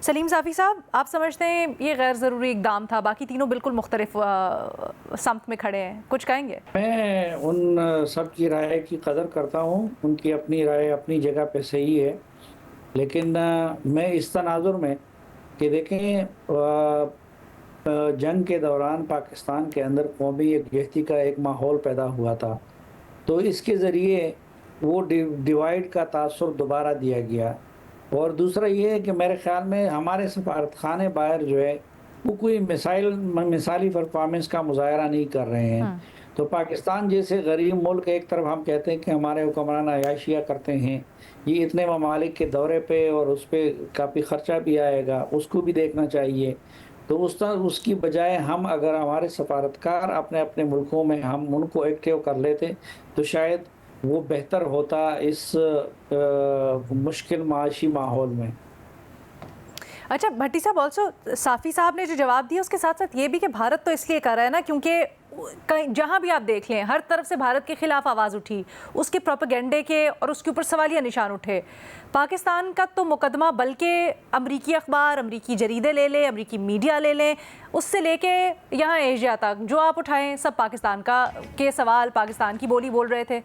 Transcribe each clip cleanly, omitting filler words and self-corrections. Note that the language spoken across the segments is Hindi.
सलीम साफ़ी साहब, आप समझते हैं ये गैर ज़रूरी इक़दाम था, बाकी तीनों बिल्कुल मुख्तलिफ समत में खड़े हैं, कुछ कहेंगे? मैं उन सब की राय की कदर करता हूँ, उनकी अपनी राय अपनी जगह पे सही है। लेकिन मैं इस तनाज़ुर में कि देखें जंग के दौरान पाकिस्तान के अंदर कौमी यकजहती का एक माहौल पैदा हुआ था। तो इसके ज़रिए वो डिवाइड का तासुर दोबारा दिया गया। और दूसरा ये है कि मेरे ख़्याल में हमारे सफारतखाने बाहर जो है, वो कोई मिसाली परफ़ॉर्मेंस का मुज़ाहरा नहीं कर रहे हैं। हुँ। तो पाकिस्तान जैसे गरीब मुल्क, एक तरफ हम कहते हैं कि हमारे हुक्मरान अय्याशियाँ करते हैं, ये इतने ममालिक के दौरे पे और उस पे काफ़ी ख़र्चा भी आएगा, उसको भी देखना चाहिए। तो उसकी बजाय हम अगर हमारे सफारतकार अपने-अपने मुल्कों में हम उनको एक्टिव कर लेते, तो शायद वो बेहतर होता इस मुश्किल माशी माहौल में। अच्छा भट्टी साहब, ऑल्सो साफ़ी साहब ने जो जवाब दिया उसके साथ साथ ये भी कि भारत तो इसलिए कर रहा है ना क्योंकि कहीं जहाँ भी आप देख लें हर तरफ से भारत के ख़िलाफ़ आवाज़ उठी, उसके प्रोपेगेंडे के और उसके ऊपर सवालिया निशान उठे। पाकिस्तान का तो मुकदमा बल्कि अमरीकी अखबार, अमरीकी जरीदे ले लें, अमरीकी मीडिया ले लें, उससे लेके यहाँ एशिया तक जो आप उठाएं सब पाकिस्तान का के सवाल, पाकिस्तान की बोली बोल रहे थे।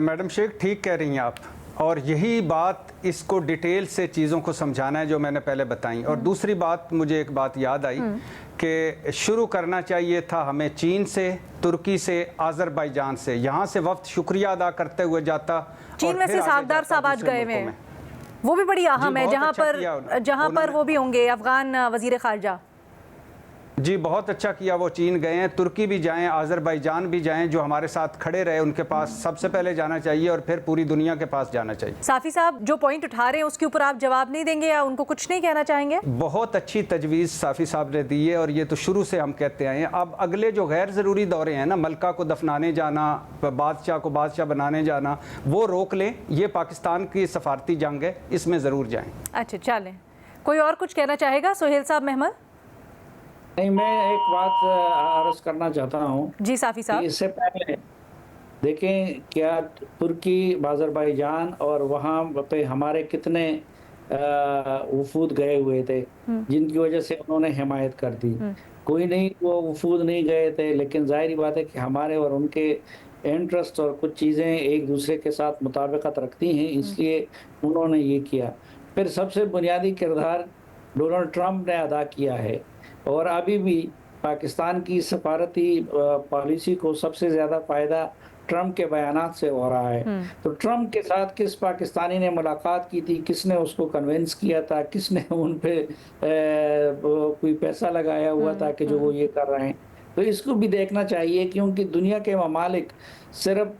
मैडम शेख ठीक कह रही हैं आप, और यही बात इसको डिटेल से चीज़ों को समझाना है जो मैंने पहले बताई। और दूसरी बात, मुझे एक बात याद आई कि शुरू करना चाहिए था हमें चीन से, तुर्की से, आज़रबाईजान से। यहाँ से वक्त शुक्रिया अदा करते हुए जाता। चीन में से सागदार साहब आज गए हुए हैं, वो भी बड़ी अहम है, जहाँ पर वो भी होंगे अफगान वज़ीर ख़ारजा। जी बहुत अच्छा किया, वो चीन गए हैं, तुर्की भी जाएं, आज़रबाईजान भी जाएं, जो हमारे साथ खड़े रहे उनके पास सबसे पहले जाना चाहिए और फिर पूरी दुनिया के पास जाना चाहिए। साफ़ी साहब जो पॉइंट उठा रहे हैं उसके ऊपर आप जवाब नहीं देंगे या उनको कुछ नहीं कहना चाहेंगे? बहुत अच्छी तजवीज़ साफ़ी साहब ने दी है और ये तो शुरू से हम कहते आए हैं। अब अगले जो गैर ज़रूरी दौरे हैं ना, मलका को दफनाने जाना, बादशाह को बादशाह बनाने जाना, वो रोक लें। ये पाकिस्तान की सफारती जंग है, इसमें ज़रूर जाएँ। अच्छा चलें, कोई और कुछ कहना चाहेगा? सोहेल साहब, महमद? नहीं, मैं एक बात अर्ज़ करना चाहता हूँ जी साफ़ी साहब। इससे पहले देखें क्या तुर्की, आज़रबाईजान और वहाँ पे हमारे कितने वफ़ूद गए हुए थे, जिनकी वजह से उन्होंने हिमायत कर दी। कोई नहीं, वो वफ़ूद नहीं गए थे, लेकिन ज़ाहिर बात है कि हमारे और उनके इंटरेस्ट और कुछ चीज़ें एक दूसरे के साथ मुताबिकत रखती हैं, इसलिए उन्होंने ये किया। फिर सबसे बुनियादी किरदार डोनाल्ड ट्रंप ने अदा किया है और अभी भी पाकिस्तान की सफारती पॉलिसी को सबसे ज़्यादा फ़ायदा ट्रंप के बयानात से हो रहा है। तो ट्रंप के साथ किस पाकिस्तानी ने मुलाकात की थी, किसने उसको कन्विंस किया था, किसने उन पे कोई पैसा लगाया हुआ था कि जो वो ये कर रहे हैं। तो इसको भी देखना चाहिए, क्योंकि दुनिया के ममालिक सिर्फ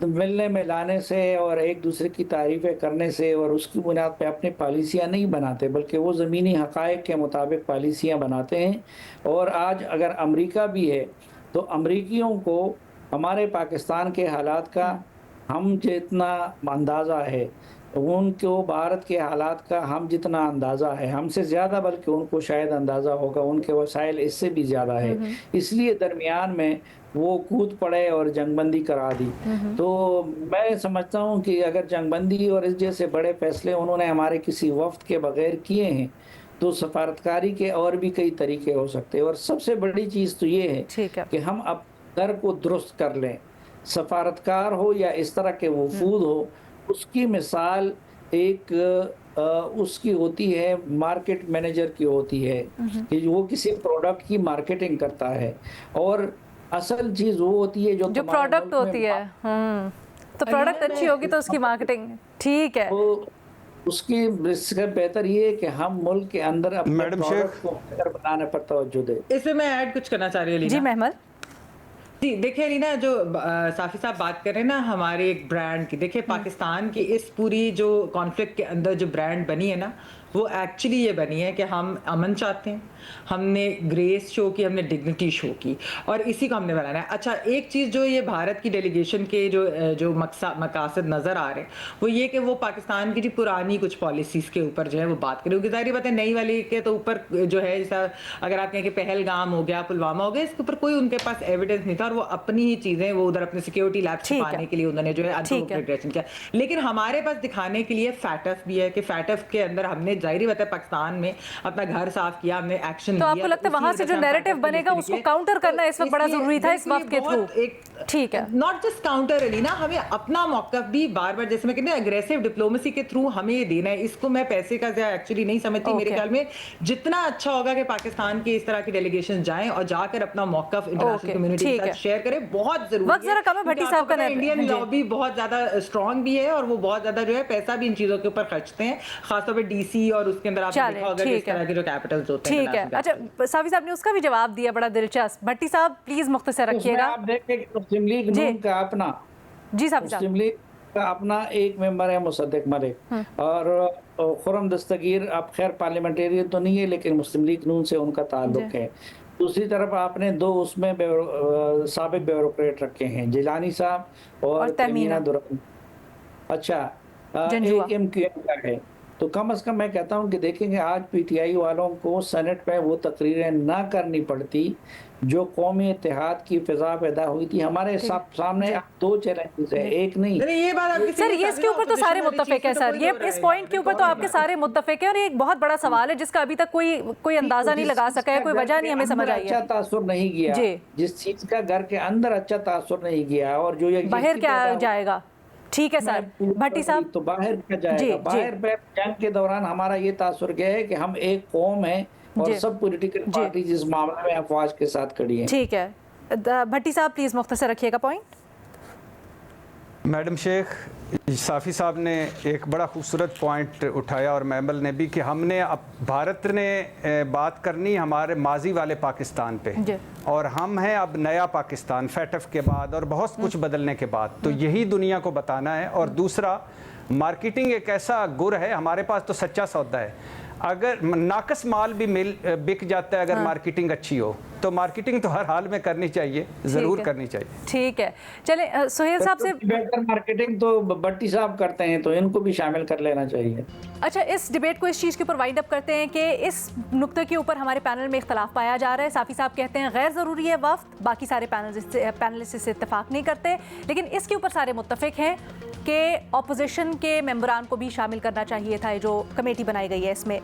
मिलने मिलाने से और एक दूसरे की तारीफ़ें करने से और उसकी बुनियाद पे अपनी पॉलिसियाँ नहीं बनाते, बल्कि वो ज़मीनी हक़ाइक़ के मुताबिक पॉलिसियाँ बनाते हैं। और आज अगर अमेरिका भी है, तो अमरीकियों को हमारे पाकिस्तान के हालात का हम जितना अंदाज़ा है, उनको भारत के हालात का हम जितना अंदाज़ा है, हमसे ज़्यादा बल्कि उनको शायद अंदाज़ा होगा, उनके वसाइल इससे भी ज़्यादा है। इसलिए दरमियान में वो कूद पड़े और जंगबंदी करा दी। तो मैं समझता हूँ कि अगर जंगबंदी और इस जैसे बड़े फ़ैसले उन्होंने हमारे किसी वफ़्द के बग़ैर किए हैं, तो सफारतकारी के और भी कई तरीके हो सकते हैं। और सबसे बड़ी चीज़ तो ये है कि हम अब घर को दुरुस्त कर लें। सफारतकार हो या इस तरह के वफ़ूद हो, उसकी मिसाल एक उसकी होती है, मार्केट मैनेजर की होती है कि वो किसी प्रोडक्ट की मार्केटिंग करता है, और असल चीज़ वो होती है जो प्रोडक्ट होती है। तो प्रोडक्ट अच्छी होगी तो उसकी मार्केटिंग ठीक है। तो उसकी इससे बेहतर ये है कि हम मुल्क के अंदर अपने प्रोडक्ट को बेहतर बनाने पर तवज्जो दें। इसमें मैं ऐड कुछ करना चाह रही हूँ जी महमद। जी देखिए रीना, जो साफ़ी साहब बात कर रहे हैं ना हमारे एक ब्रांड की, देखिए पाकिस्तान की इस पूरी जो कॉन्फ्लिक्ट के अंदर जो ब्रांड बनी है ना, वो एक्चुअली ये बनी है कि हम अमन चाहते हैं, हमने ग्रेस शो की, हमने डिग्निटी शो की, और इसी को हमने बनाना है। अच्छा, एक चीज़ जो ये भारत की डेलीगेशन के जो मकासद नज़र आ रहे हैं, वो ये कि वो पाकिस्तान की जो पुरानी कुछ पॉलिसीज़ के ऊपर जो है वो बात करें, क्योंकि ज़ाहिर बात है नई वाली के तो ऊपर जो है, जैसा अगर आप कहें कि पहलगाम हो गया, पुलवामा हो गया, इसके ऊपर कोई उनके पास एविडेंस नहीं था और और वो अपनी ही चीजें वो उधर अपने सिक्योरिटी लैब ठीक है। छुपाने के लिए उन्होंने जो है ठीक है। अनप्रोवोकेटेड किया। लेकिन हमारे पास दिखाने के लिए फैटफ भी है कि फैटफ के अंदर हमने जाहिर बात है पाकिस्तान में अपना घर साफ किया, हमने एक्शन तो आपको लगता है वहां से जो नैरेटिव बनेगा उसको काउंटर करना इस वक्त बड़ा जरूरी था इस वक्त के थ्रू? ठीक है, नॉट जस्ट काउंटर अली ना, हमें अपना मौकफ भी बार बार जैसे मैं कहते हैं अग्रेसिव डिप्लोमेसी के थ्रू हमें ये देना है। इसको मैं पैसे का एक्चुअली नहीं समझती। मेरे ख्याल में जितना अच्छा होगा कि पाकिस्तान के इस तरह की डेलीगेशन जाएं और जाकर अपना मौकफ इंटरनेशनल कम्युनिटी के साथ शेयर करें, बहुत जरूरी है। वक्त जरा कम है भट्टी साहब का। इंडियन लॉबी बहुत ज्यादा स्ट्रांग भी है और वो बहुत ज्यादा जो है पैसा भी इन चीजों के ऊपर खर्चते हैं, खासतौर पर डीसी और उसके अंदर आपने देखा होगा कि इस तरह के जो कैपिटल्स होते हैं। ठीक है, अच्छा साफी साहब ने उसका भी जवाब दिया, बड़ा दिलचस्प। भट्टी साहब प्लीज मुख्तसर रखिएगा। आप देखें कि मुस्लिम लीग नून का अपना जी साहब मुस्लिम लीग का अपना एक मेंबर है मुसद्दिक मलिक, और खुरम दस्तगीर आप खैर पार्लियामेंटेरियन तो नहीं है लेकिन मुस्लिम लीग नून से उनका ताल्लुक है। दूसरी तरफ आपने दो उसमें साबिक ब्यूरोक्रेट रखे हैं, जिलानी साहब और तमीना दुरानी। अच्छा, एक MQM का है। तो कम से कम मैं कहता हूं कि देखेंगे आज PTI वालों को सेनेट में वो तकरीरें ना करनी पड़ती जो कौमी इत्तेहाद की फिजा पैदा हुई थी। हमारे सामने दो चैलेंजेस है, एक नहीं। ये बात आपकी सर ये इसके ऊपर तो सारे मुत्तफिक है सर, ये इस पॉइंट के ऊपर तो आपके सारे मुत्तफिक है और ये एक बहुत बड़ा सवाल है जिसका अभी तक कोई अंदाजा नहीं लगा सका है, कोई वजह नहीं हमें समझ आई है। अच्छा तासुर नहीं गया, जिस चीज का घर के अंदर अच्छा तासुर नहीं गया और जो ये बाहर क्या जाएगा। ठीक है सर भट्टी साहब, तो बाहर क्या जाएगा। बाहर जंग के दौरान हमारा ये तासुर गया है कि हम एक कौम है और सब पॉलिटिकल पार्टी जिस मामले में अफवाज के साथ खड़ी हैं। ठीक है, भट्टी साहब प्लीज मुख्तसर रखिएगा पॉइंट। मैडम शेख, साफ़ी साहब ने एक बड़ा खूबसूरत पॉइंट उठाया और मैमल ने भी कि हमने अब भारत ने बात करनी हमारे माजी वाले पाकिस्तान पे और हम हैं अब नया पाकिस्तान फैटफ के बाद और बहुत कुछ बदलने के बाद, तो यही दुनिया को बताना है। और दूसरा, मार्केटिंग एक ऐसा गुर है, हमारे पास तो सच्चा सौदा है। अगर नाकस माल भी बिक जाता है अगर मार्केटिंग अच्छी हो, तो मार्केटिंग तो हर हाल में करनी चाहिए, ज़रूर करनी चाहिए। ठीक है, चले सुहेल साहब से। बेहतर मार्केटिंग तो भट्टी साहब करते हैं, तो इनको भी शामिल कर लेना चाहिए। अच्छा, इस डिबेट को इस चीज़ के ऊपर वाइंड अप करते हैं कि इस नुक्ते के ऊपर हमारे पैनल में इख्तलाफ पाया जा रहा है। साफ़ी साहब कहते हैं गैर ज़रूरी है वफ़द, बाकी सारे पैनलिस्ट इससे इत्तेफाक नहीं करते, लेकिन इसके ऊपर सारे मुत्तफिक हैं कि ऑपोजिशन के मेंबरान को भी शामिल करना चाहिए था, जो कमेटी बनाई गई है इसमें।